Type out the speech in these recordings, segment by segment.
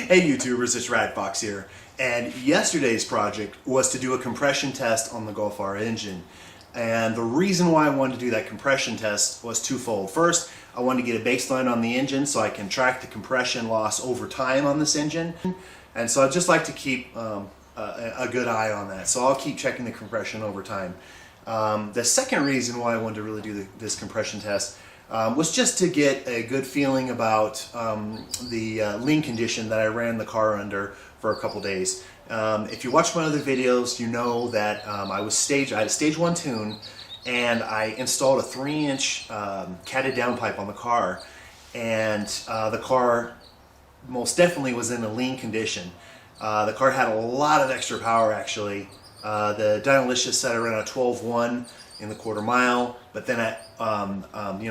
Hey YouTubers, it's Radfox here, and yesterday's project was to do a compression test on the Golf R engine. And the reason why I wanted to do that compression test was twofold. First, I wanted to get a baseline on the engine so I can track the compression loss over time on this engine. And so I'd just like to keep a good eye on that. So I'll keep checking the compression over time. The second reason why I wanted to really do this compression test was just to get a good feeling about the lean condition that I ran the car under for a couple days. If you watch my other videos, you know that I had a stage 1 tune, and I installed a 3-inch catted downpipe on the car, and the car most definitely was in a lean condition. The car had a lot of extra power actually. The dyno set around a 12.1 in the quarter mile, but then at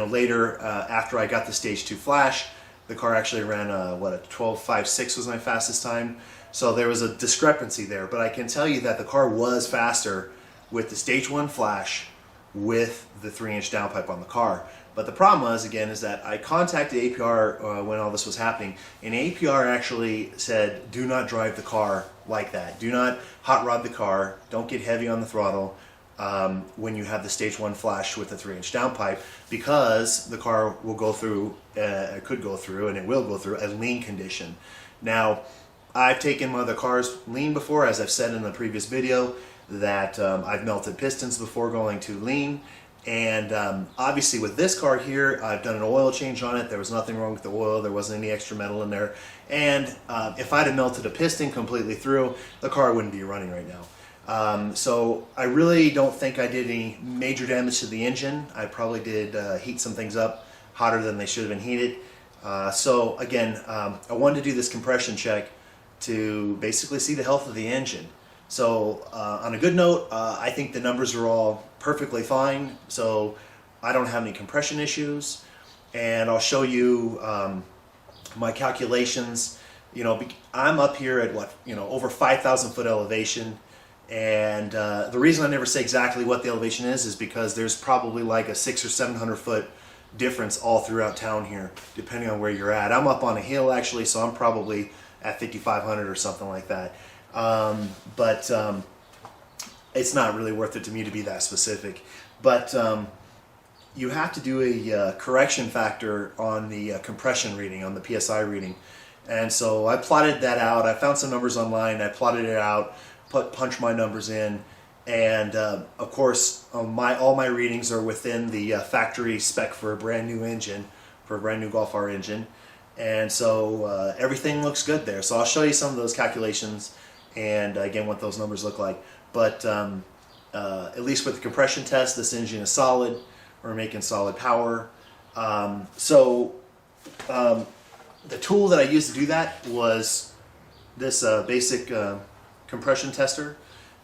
later after I got the stage 2 flash, the car actually ran a 12.56 was my fastest time. So there was a discrepancy there, but I can tell you that the car was faster with the stage 1 flash with the 3-inch downpipe on the car. But the problem was, again, is that I contacted APR when all this was happening, and APR actually said, do not drive the car like that. Do not hot rod the car. Don't get heavy on the throttle when you have the stage 1 flash with the 3-inch downpipe, because the car will go through, could go through, and it will go through a lean condition. Now, I've taken my other cars lean before, as I've said in the previous video, that I've melted pistons before going to lean. And obviously with this car here, I've done an oil change on it. There was nothing wrong with the oil. There wasn't any extra metal in there. And if I'd have melted a piston completely through, the car wouldn't be running right now. So I really don't think I did any major damage to the engine. I probably did heat some things up hotter than they should have been heated. So again, I wanted to do this compression check to basically see the health of the engine. So on a good note, I think the numbers are all perfectly fine, so I don't have any compression issues. And I'll show you my calculations. You know, I'm up here at over 5,000 foot elevation, and the reason I never say exactly what the elevation is because there's probably like a 600 or 700 foot difference all throughout town here, depending on where you're at. I'm up on a hill actually, so I'm probably at 5,500 or something like that. But it's not really worth it to me to be that specific. But you have to do a correction factor on the compression reading, on the PSI reading. And so I plotted that out. I found some numbers online. I plotted it out, punched my numbers in, and of course all my readings are within the factory spec for a brand new engine, for a brand new Golf R engine. And so everything looks good there. So I'll show you some of those calculations and again what those numbers look like. But at least with the compression test, this engine is solid. We're making solid power. The tool that I used to do that was this basic compression tester.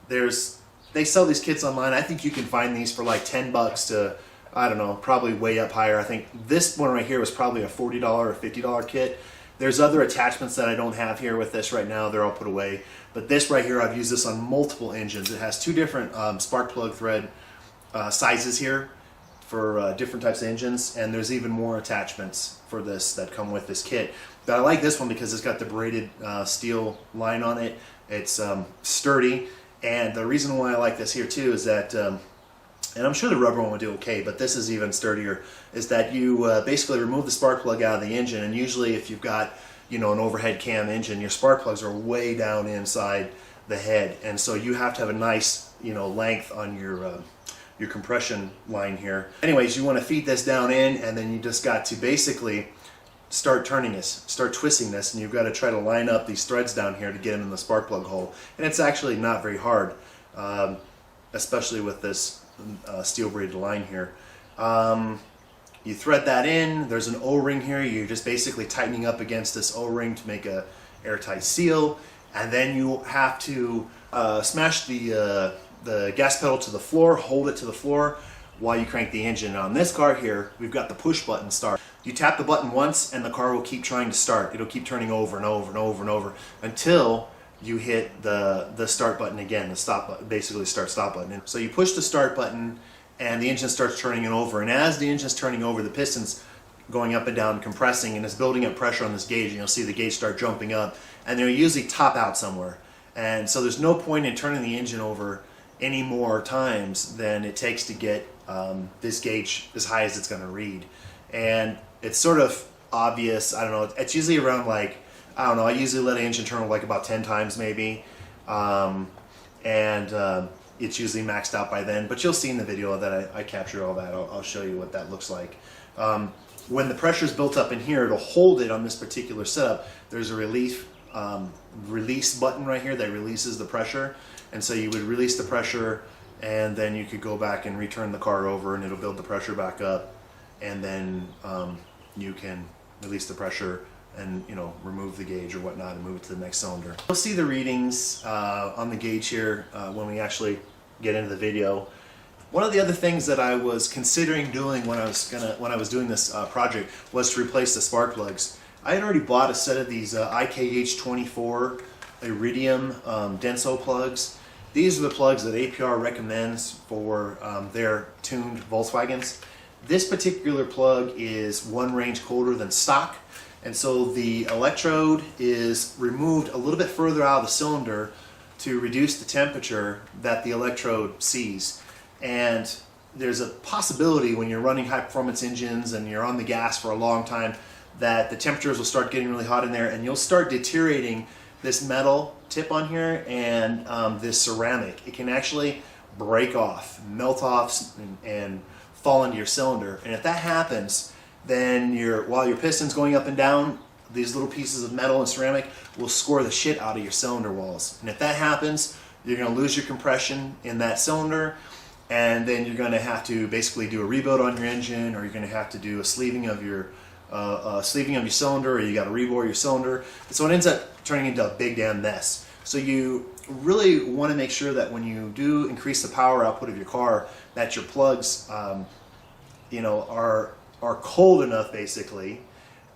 They sell these kits online. I think you can find these for like $10 to, I don't know, probably way up higher. I think this one right here was probably a $40 or $50 kit. There's other attachments that I don't have here with this right now. They're all put away. But this right here, I've used this on multiple engines. It has 2 different spark plug thread sizes here for different types of engines. And there's even more attachments for this that come with this kit. But I like this one because it's got the braided steel line on it. It's sturdy. And the reason why I like this here too is that and I'm sure the rubber one would do okay, but this is even sturdier, is that you basically remove the spark plug out of the engine, and usually if you've got an overhead cam engine, your spark plugs are way down inside the head, and so you have to have a nice length on your compression line here. Anyways, you want to feed this down in, and then you just got to basically start turning this, start twisting this, and you've got to try to line up these threads down here to get them in the spark plug hole. And it's actually not very hard, especially with this steel braided line here. You thread that in. There's an O-ring here. You're just basically tightening up against this O-ring to make a airtight seal, and then you have to smash the gas pedal to the floor, hold it to the floor while you crank the engine. On this car here, we've got the push button start. You tap the button once and the car will keep trying to start. It'll keep turning over and over and over and over until you hit the start button again, the stop button, basically start-stop button. So you push the start button and the engine starts turning it over, and as the engine's turning over, the pistons going up and down, compressing, and it's building up pressure on this gauge, and you'll see the gauge start jumping up, and they'll usually top out somewhere. And so there's no point in turning the engine over any more times than it takes to get this gauge as high as it's going to read. And it's sort of obvious. I don't know, it's usually around like, I don't know, I usually let an engine turn like about 10 times maybe, it's usually maxed out by then, but you'll see in the video that I captured all that. I'll show you what that looks like. When the pressure is built up in here, to hold it on this particular setup, there's a release button right here that releases the pressure, and so you would release the pressure, and then you could go back and return the car over, and it'll build the pressure back up, and then you can release the pressure and, you know, remove the gauge or whatnot and move it to the next cylinder. You'll see the readings on the gauge here when we actually get into the video. One of the other things that I was considering doing when I was doing this project was to replace the spark plugs. I had already bought a set of these IKH24 Iridium Denso plugs. These are the plugs that APR recommends for their tuned Volkswagens. This particular plug is one range colder than stock, and so the electrode is removed a little bit further out of the cylinder to reduce the temperature that the electrode sees. And there's a possibility when you're running high performance engines and you're on the gas for a long time that the temperatures will start getting really hot in there, and you'll start deteriorating this metal tip on here and this ceramic. It can actually break off, melt off, and fall into your cylinder. And if that happens, then while your piston's going up and down, these little pieces of metal and ceramic will score the shit out of your cylinder walls. And if that happens, you're going to lose your compression in that cylinder, and then you're going to have to basically do a rebuild on your engine, or you're going to have to do a sleeving of your cylinder, or you got to rebore your cylinder. And so it ends up turning into a big damn mess. So you really want to make sure that when you do increase the power output of your car, that your plugs, you know, are cold enough basically,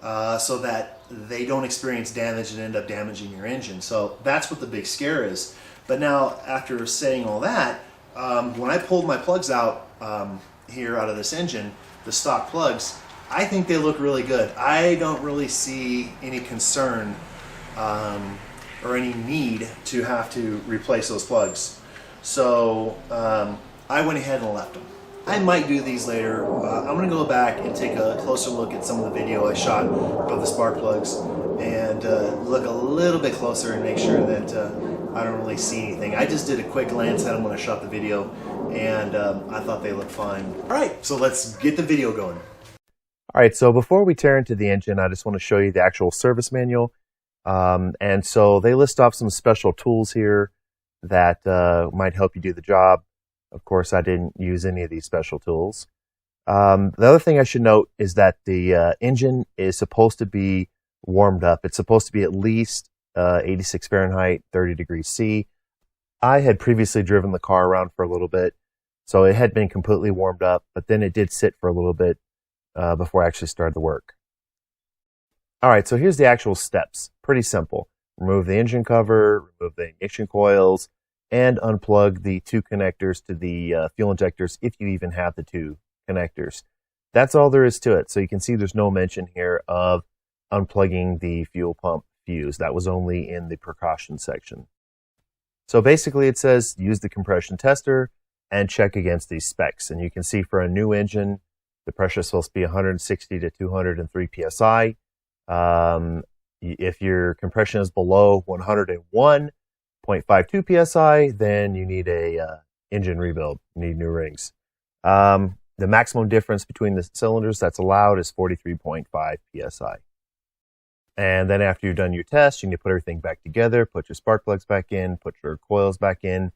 so that they don't experience damage and end up damaging your engine. So that's what the big scare is. But now, after saying all that, when I pulled my plugs out here out of this engine, the stock plugs, I think they look really good. I don't really see any concern or any need to have to replace those plugs. So I went ahead and left them. I might do these later. I'm going to go back and take a closer look at some of the video I shot of the spark plugs and look a little bit closer and make sure that I don't really see anything. I just did a quick glance at them when I shot the video, and I thought they looked fine. All right, so let's get the video going. All right, so before we tear into the engine, I just want to show you the actual service manual. And so they list off some special tools here that might help you do the job. Of course, I didn't use any of these special tools. The other thing I should note is that the engine is supposed to be warmed up. It's supposed to be at least 86 Fahrenheit, 30 degrees C. I had previously driven the car around for a little bit, so it had been completely warmed up, but then it did sit for a little bit before I actually started the work. All right, so here's the actual steps. Pretty simple. Remove the engine cover, remove the ignition coils, and unplug the two connectors to the fuel injectors, if you even have the two connectors. That's all there is to it. So you can see there's no mention here of unplugging the fuel pump fuse. That was only in the precaution section. So basically it says use the compression tester and check against these specs. And you can see for a new engine, the pressure is supposed to be 160 to 203 psi. If your compression is below 101.52 psi, then you need a engine rebuild. You need new rings. The maximum difference between the cylinders that's allowed is 43.5 psi. And then after you've done your test, you need to put everything back together, put your spark plugs back in, put your coils back in,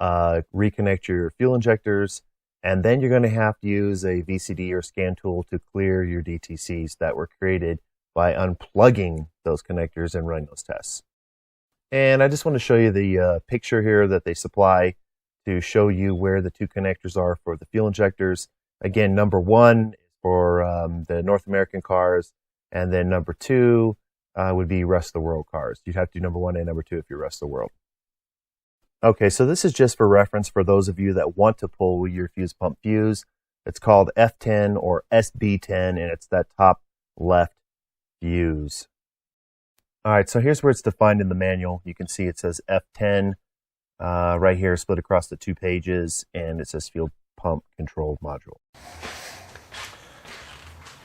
reconnect your fuel injectors, and then you're going to have to use a VCD or scan tool to clear your DTCs that were created by unplugging those connectors and running those tests. And I just want to show you the picture here that they supply to show you where the two connectors are for the fuel injectors. Again, number one is for the North American cars, and then number two would be rest of the world cars. You'd have to do number one and number two if you're rest of the world. Okay, so this is just for reference for those of you that want to pull your fuse pump fuse. It's called F10 or SB10, and it's that top left fuse. All right, so here's where it's defined in the manual. You can see it says F10 right here, split across the 2 pages, and it says fuel pump control module.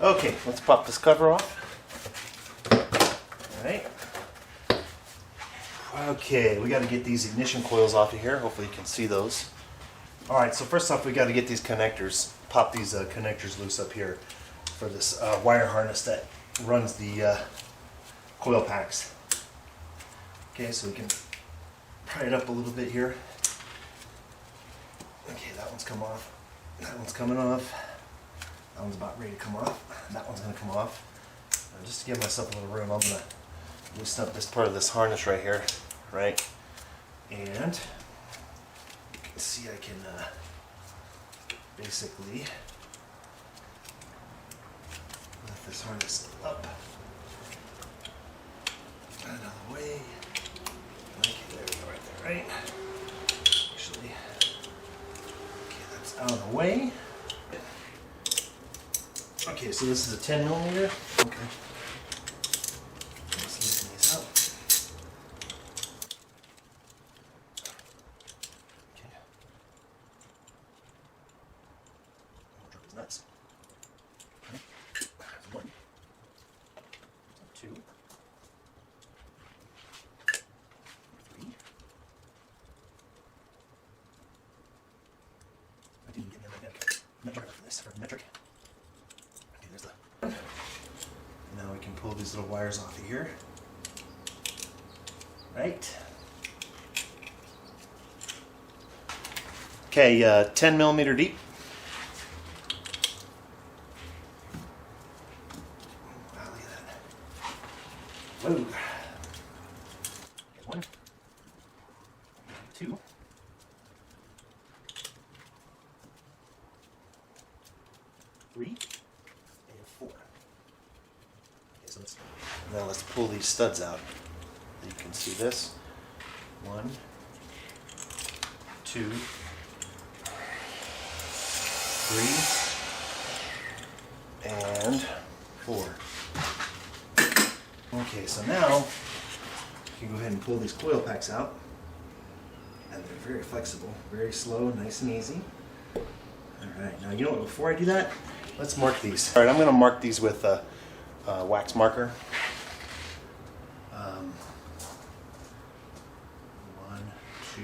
Okay, let's pop this cover off. All right. Okay, we got to get these ignition coils off of here. Hopefully you can see those. All right, so first off, we got to get these connectors, pop these connectors loose up here for this wire harness that runs the coil packs. Okay, so we can pry it up a little bit here. Okay, that one's come off. That one's coming off. That one's about ready to come off. That one's going to come off. Just to give myself a little room, I'm going to loosen up this part of this harness right here, right? And you can see I can basically lift this harness up out of the way. Okay, there we go, right there, right? Actually, okay, that's out of the way. Okay, so this is a 10 millimeter. Okay. Let's loosen these up. Okay. I'll drop his nuts. Okay. 1, 2, 3, I didn't get the metric for this, for metric. Okay, there's the. Now we can pull these little wires off of here. Right. Okay, 10 millimeter deep. Wow, look at that. Whoa. 1, 2, 3, and 4. Okay, so now let's pull these studs out. You can see this. 1, 2, 3, and 4. Okay, so now you can go ahead and pull these coil packs out. And they're very flexible, very slow, nice and easy. Alright, now you know what, before I do that, let's mark these. Alright, I'm going to mark these with a wax marker. 1, 2,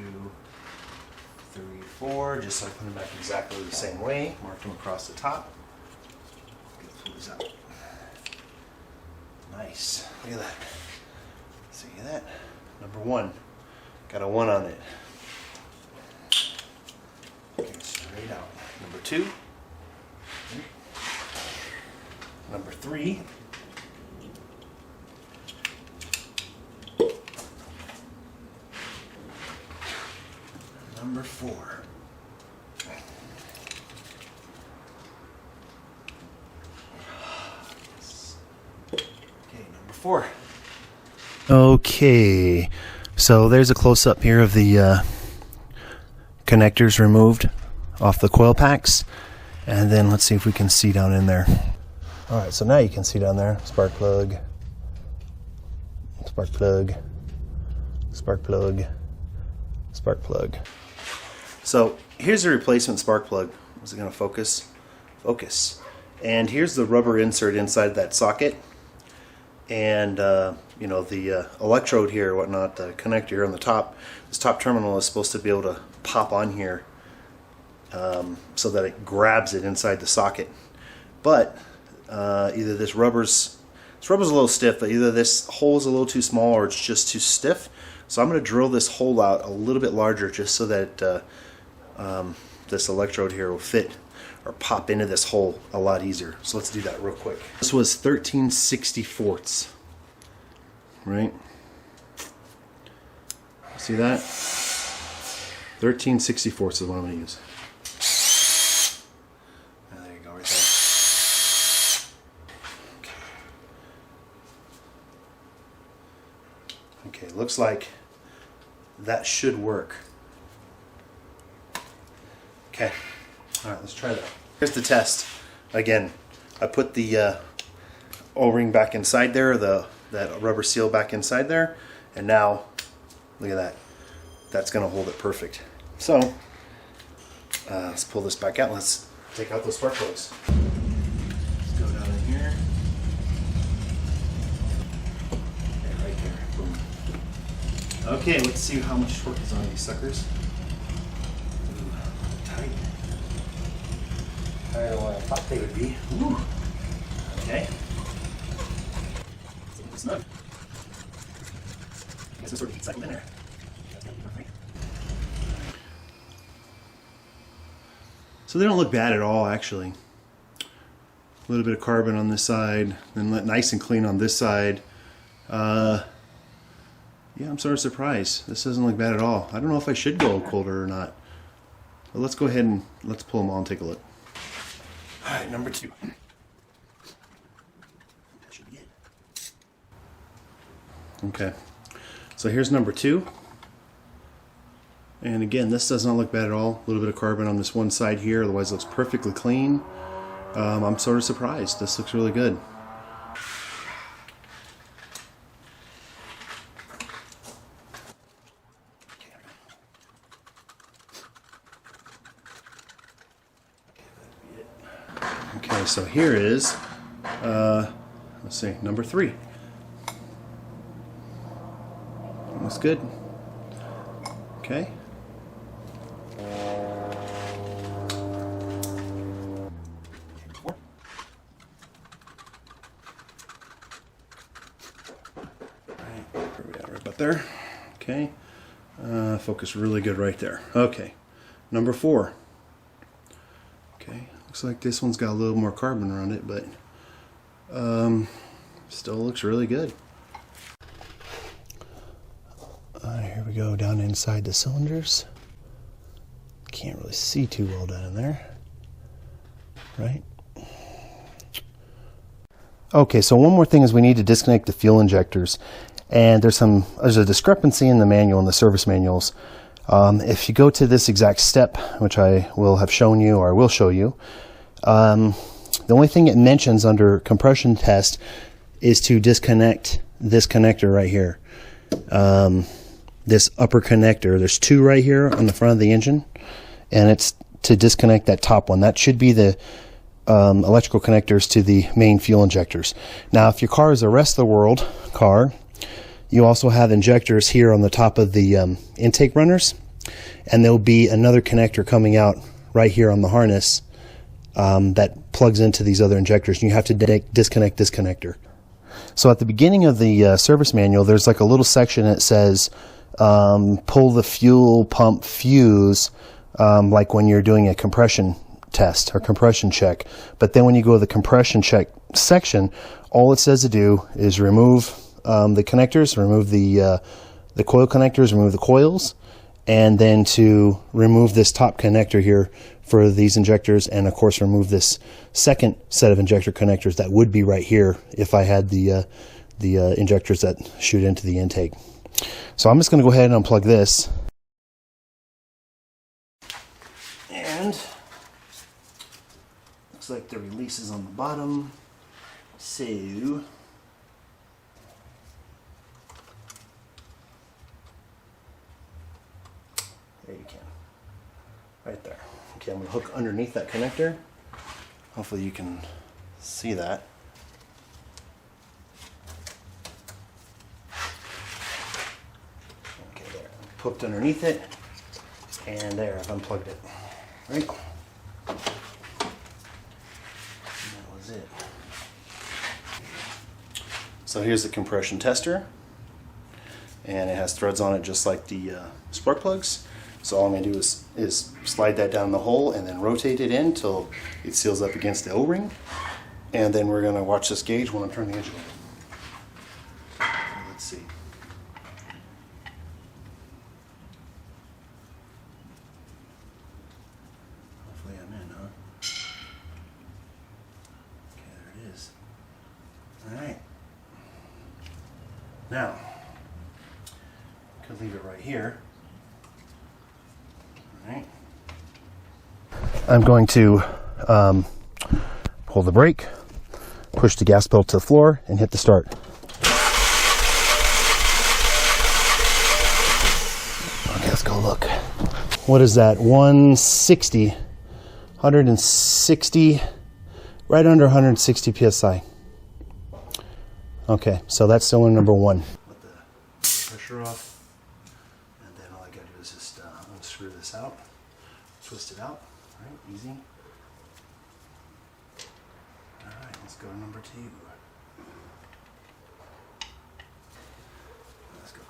3, 4, just so I put them back exactly the same way. Mark them across the top. Let's pull these out. Nice. Look at that. See that? Number 1. Got a 1 on it. Okay, straight out. Number 2. Number 3. Number 4. Okay, number 4. Okay, so there's a close-up here of the connectors removed off the coil packs, and then let's see if we can see down in there. Alright, so now you can see down there, spark plug, spark plug, spark plug, spark plug. So here's the replacement spark plug. Is it going to focus? Focus. And here's the rubber insert inside that socket. And you know, the electrode here, whatnot, the connector here on the top. This top terminal is supposed to be able to pop on here so that it grabs it inside the socket. But either this rubber's a little stiff, but either this hole is a little too small or it's just too stiff. So I'm going to drill this hole out a little bit larger just so that this electrode here will fit or pop into this hole a lot easier. So let's do that real quick. This was 13/64, right? See that? 13/64 is what I'm going to use. There you go, right there. Okay, looks like that should work. Okay, all right, let's try that. Here's the test. Again, I put the O-ring back inside there, that rubber seal back inside there, and now look at that. That's going to hold it perfect. So let's pull this back out. Let's take out those spark plugs. Let's go down in here. Okay, right there. Boom. Okay, let's see how much torque is on these suckers. Ooh, tight. Higher than what I thought they would be. Ooh. Okay. It's snug. I guess this sort of cycled in there. That's gonna be perfect. So they don't look bad at all, actually. A little bit of carbon on this side, then nice and clean on this side. Yeah, I'm sort of surprised. This doesn't look bad at all. I don't know if I should go colder or not. But let's go ahead and let's pull them all and take a look. All right, number 2. That should be it. Okay, so here's number 2. And again, this does not look bad at all. A little bit of carbon on this one side here, otherwise it looks perfectly clean. I'm sort of surprised. This looks really good. Okay, so here is, let's see, number 3. Looks good. Okay. Right about there. Okay. Focus really good right there. Okay. Number 4. Okay. Looks like this one's got a little more carbon around it, but still looks really good. Here we go down inside the cylinders. Can't really see too well down in there. Right? Okay, so one more thing is we need to disconnect the fuel injectors. And there's a discrepancy in the manual, in the service manuals. If you go to this exact step, which I will have shown you, or I will show you, the only thing it mentions under compression test is to disconnect this connector right here. This upper connector. There's 2 right here on the front of the engine, and it's to disconnect that top one. That should be the electrical connectors to the main fuel injectors. Now, if your car is a rest of the world car, you also have injectors here on the top of the intake runners, and there'll be another connector coming out right here on the harness that plugs into these other injectors, and you have to disconnect this connector. So at the beginning of the service manual, there's like a little section that says pull the fuel pump fuse, like when you're doing a compression test or compression check. But then when you go to the compression check section, all it says to do is remove the connectors, remove the coil connectors, remove the coils, and then to remove this top connector here for these injectors, and of course remove this second set of injector connectors that would be right here if I had the injectors that shoot into the intake. So I'm just going to go ahead and unplug this. And looks like the release is on the bottom. So there you can. Right there. Okay, I'm going to hook underneath that connector. Hopefully you can see that. Okay, there. Hooked underneath it. And there, I've unplugged it. Right? And that was it. So here's the compression tester. And it has threads on it just like the spark plugs. So all I'm going to do is slide that down the hole and then rotate it in until it seals up against the O-ring. And then we're going to watch this gauge when I turn the engine on. Let's see. Hopefully I'm in, huh? Okay, there it is. Alright. Now, could leave it right here. Alright. I'm going to Pull the brake, push the gas pedal to the floor, and hit the start. Okay, let's go look. What is that? 160, right under 160 psi. Okay, so that's cylinder number 1. Let the pressure off, and then all I gotta do is just unscrew this out, twist it out. All right, easy. All right, let's go to number 2. Let's go.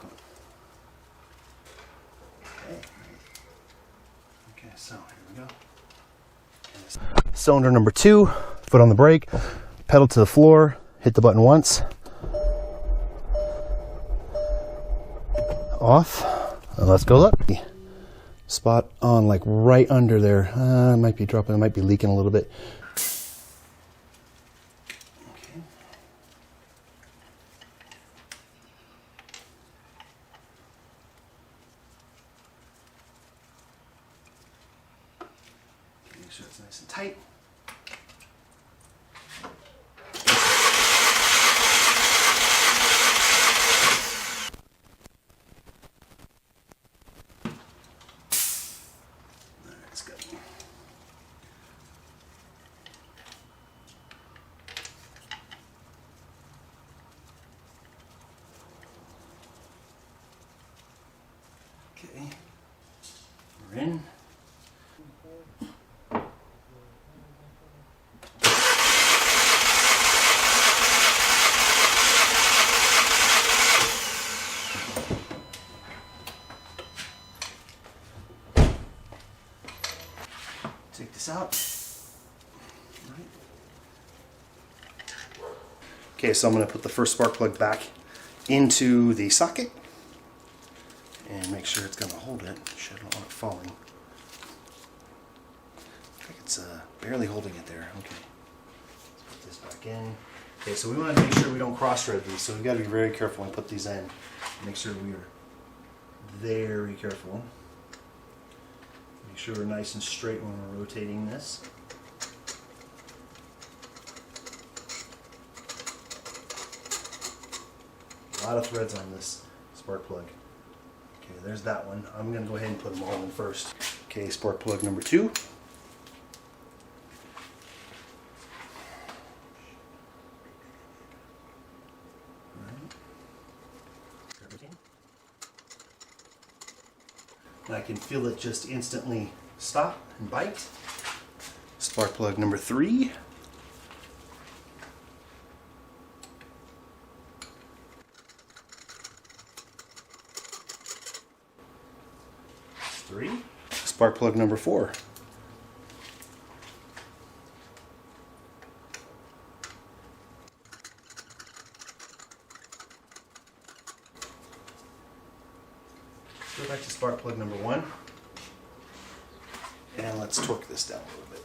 Okay, so here we go. Cylinder number 2, foot on the brake, pedal to the floor, hit the button once. Off, and let's go look. Spot on, like right under there. It might be dropping, it might be leaking a little bit. Okay. Make sure it's nice and tight. Let's go. Okay, we're in. Take this out. Right. Okay, so I'm going to put the first spark plug back into the socket and make sure it's going to hold it. I don't want it falling. I think it's barely holding it there. Okay, let's put this back in. Okay, so we want to make sure we don't cross-thread these, so we've got to be very careful when we put these in. Make sure we are very careful. Make sure we're nice and straight when we're rotating this. A lot of threads on this spark plug. Okay, there's that one. I'm going to go ahead and put them all in first. Okay, spark plug number 2. And I can feel it just instantly stop and bite. Spark plug number 3. Spark plug number 4. Go back to spark plug number 1. And let's torque this down a little bit.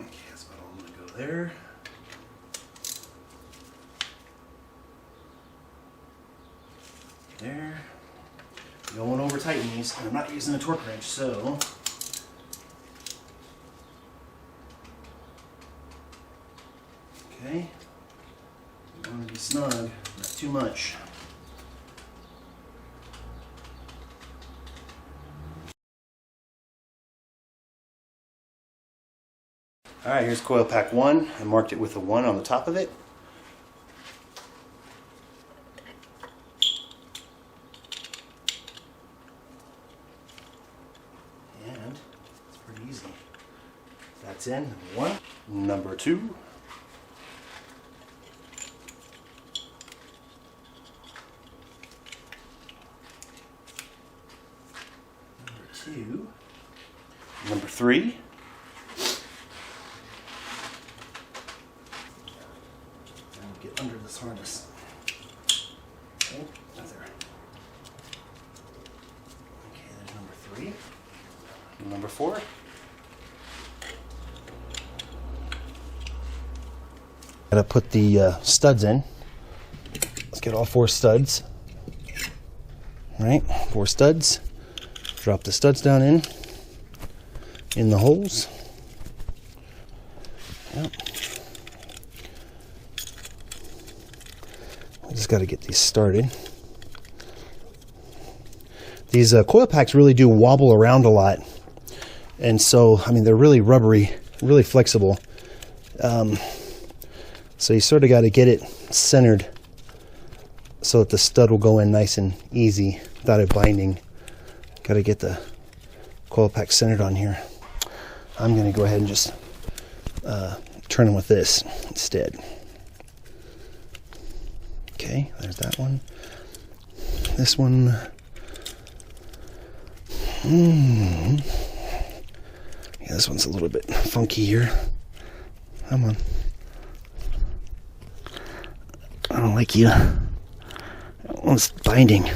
Okay, that's about all I'm going to go there. There. You don't want to over tighten these, and I'm not using a torque wrench, so. Okay. You want to be snug, not too much. Alright, here's coil pack 1. I marked it with a 1 on the top of it. And it's pretty easy. That's in, number 1. Number 2. Number 2. Number 3. Get under this harness. Okay, there. Okay, there's number 3. Number 4. Gotta put the studs in. Let's get all 4 studs. All right, 4 studs. Drop the studs down in the holes. Yep. I just got to get these started. These coil packs really do wobble around a lot. And so, I mean, they're really rubbery, really flexible. So you sort of got to get it centered so that the stud will go in nice and easy without it binding. Got to get the coil pack centered on here. I'm going to go ahead and just turn them with this instead. Okay, there's that one. This one. Yeah, this one's a little bit funky here. Come on. I don't like you. That one's binding.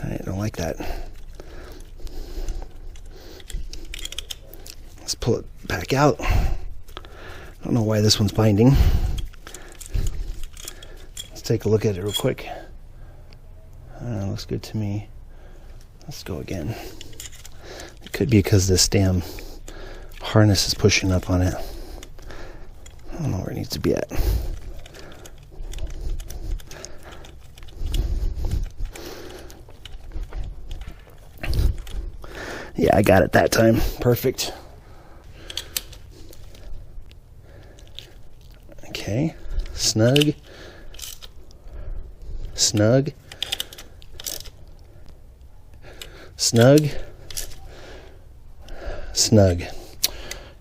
I don't like that. Let's pull it back out. I don't know why this one's binding. Let's take a look at it real quick. Looks good to me. Let's go again. It could be because this damn harness is pushing up on it. I don't know where it needs to be at. Yeah, I got it that time. Perfect. Okay. Snug. Snug. Snug. Snug.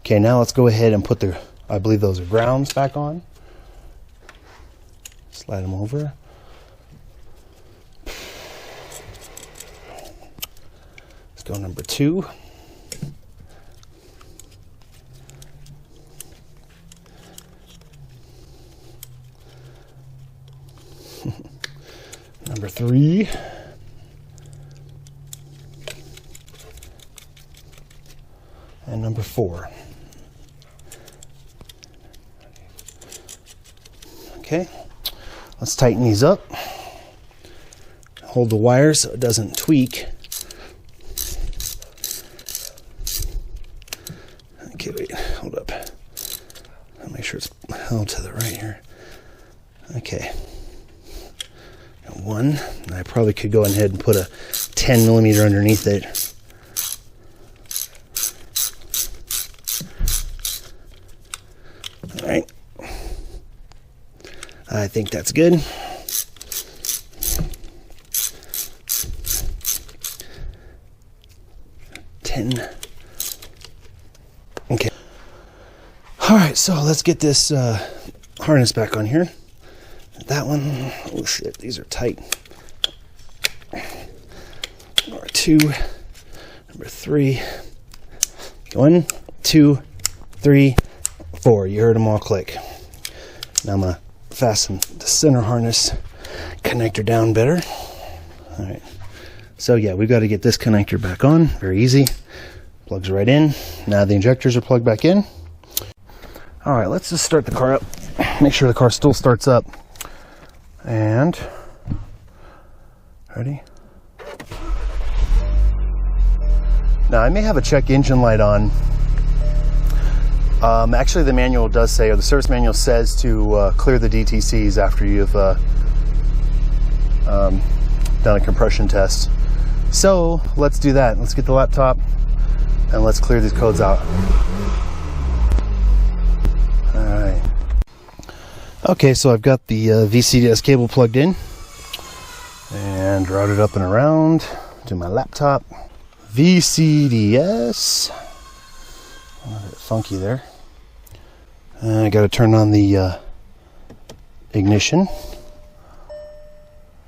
Okay, now let's go ahead and put the, I believe those are grounds, back on. Slide them over. Let's go number 2. Number 3. And number 4. Okay, let's tighten these up. Hold the wire so it doesn't tweak. Okay, wait, hold up. I'll make sure it's held to the right here. Okay. Got 1. And I probably could go ahead and put a 10 millimeter underneath it. All right. I think that's good. Okay. All right, so let's get this harness back on here. That one, oh shit, these are tight. Number 2, number 3. 1, 2, 3, 4. You heard them all click. Now I'm gonna fasten the center harness connector down better. All right. So yeah, we've got to get this connector back on. Very easy. Plugs right in. Now the injectors are plugged back in. All right, let's just start the car up. Make sure the car still starts up. And ready? Now I may have a check engine light on. Actually, the manual does say, or the service manual says, to clear the DTCs after you've done a compression test. So let's do that. Let's get the laptop and let's clear these codes out. All right. Okay, so I've got the VCDS cable plugged in and routed up and around to my laptop. VCDS. A little bit funky there. I got to turn on the ignition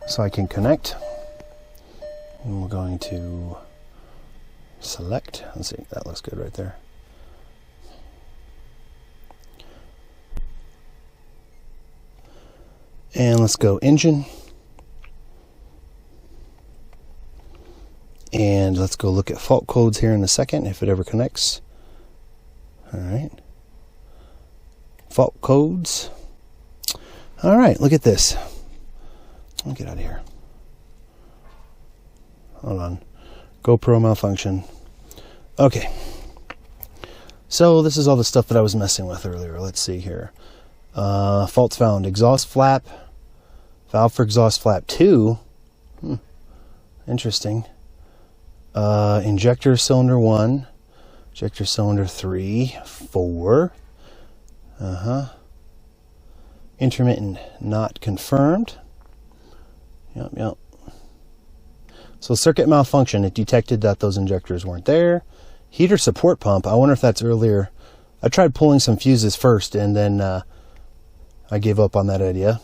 so I can connect. And we're going to select. Let's see, that looks good right there. And let's go engine. And let's go look at fault codes here in a second, if it ever connects. All right. Fault codes. All right, look at this. Let me get out of here. Hold on. GoPro malfunction. Okay. So this is all the stuff that I was messing with earlier. Let's see here. Faults found. Exhaust flap. Valve for exhaust flap 2. Interesting. Injector cylinder 1. Injector cylinder 3. 4. Intermittent not confirmed. Yep. So circuit malfunction. It detected that those injectors weren't there. Heater support pump. I wonder if that's earlier. I tried pulling some fuses first, and then I gave up on that idea.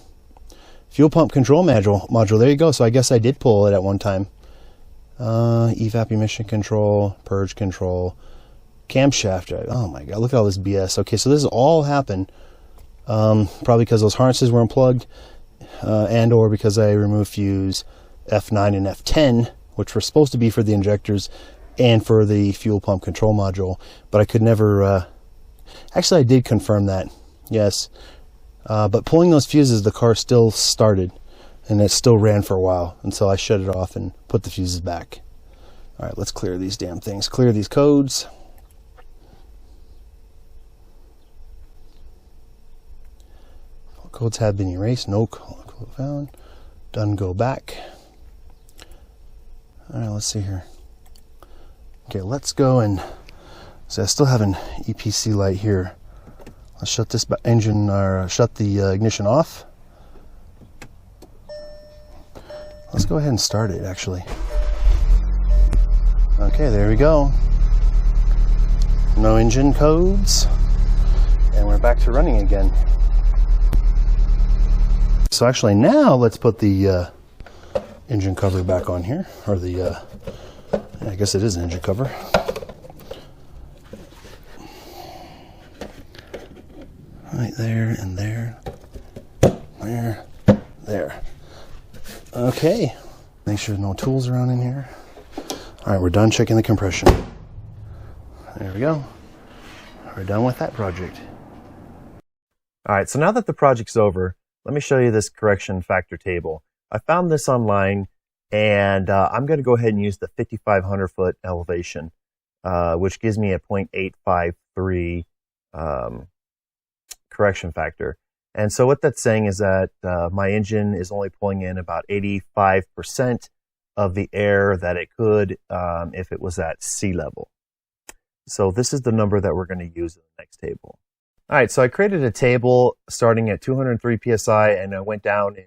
Fuel pump control module. There you go. So I guess I did pull it at one time. Evap emission control, purge control, camshaft. Oh my god, look at all this BS. Okay, so this has all happened probably because those harnesses were unplugged, and or because I removed fuse F9 and F10, which were supposed to be for the injectors and for the fuel pump control module, but I could never actually I did confirm that, yes, but pulling those fuses, the car still started and it still ran for a while until I shut it off and put the fuses back. All right, let's clear these damn things, clear these codes. Codes have been erased. No code found. Done. Go back. All right, let's see here. Okay, let's go and so I still have an EPC light here. Let's shut this engine or shut the ignition off. Let's go ahead and start it actually. Okay, there we go. No engine codes, and we're back to running again. So actually now let's put the engine cover back on here, or the, I guess it is an engine cover. Right there and there, there. Okay, make sure no tools around in here. All right, we're done checking the compression. There we go. We're done with that project. All right, so now that the project's over, let me show you this correction factor table. I found this online, and I'm going to go ahead and use the 5,500 foot elevation, which gives me a 0.853 correction factor. And so what that's saying is that my engine is only pulling in about 85% of the air that it could if it was at sea level. So this is the number that we're going to use in the next table. All right, so I created a table starting at 203 PSI, and I went down and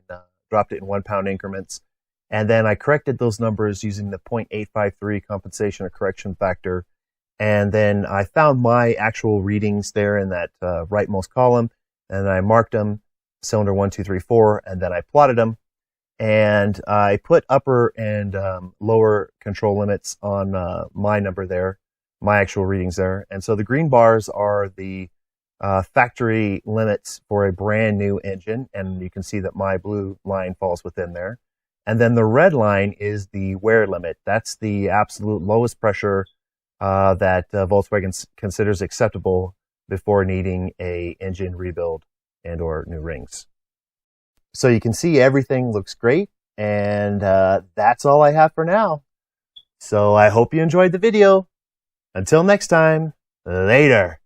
dropped it in 1 pound increments. And then I corrected those numbers using the 0.853 compensation or correction factor. And then I found my actual readings there in that rightmost column, and I marked them, cylinder 1, 2, 3, 4, and then I plotted them. And I put upper and lower control limits on my number there, my actual readings there. And so the green bars are the factory limits for a brand new engine, and you can see that my blue line falls within there. And then the red line is the wear limit. That's the absolute lowest pressure that Volkswagen considers acceptable before needing a engine rebuild and or new rings. So you can see everything looks great, and that's all I have for now. So I hope you enjoyed the video. Until next time, later.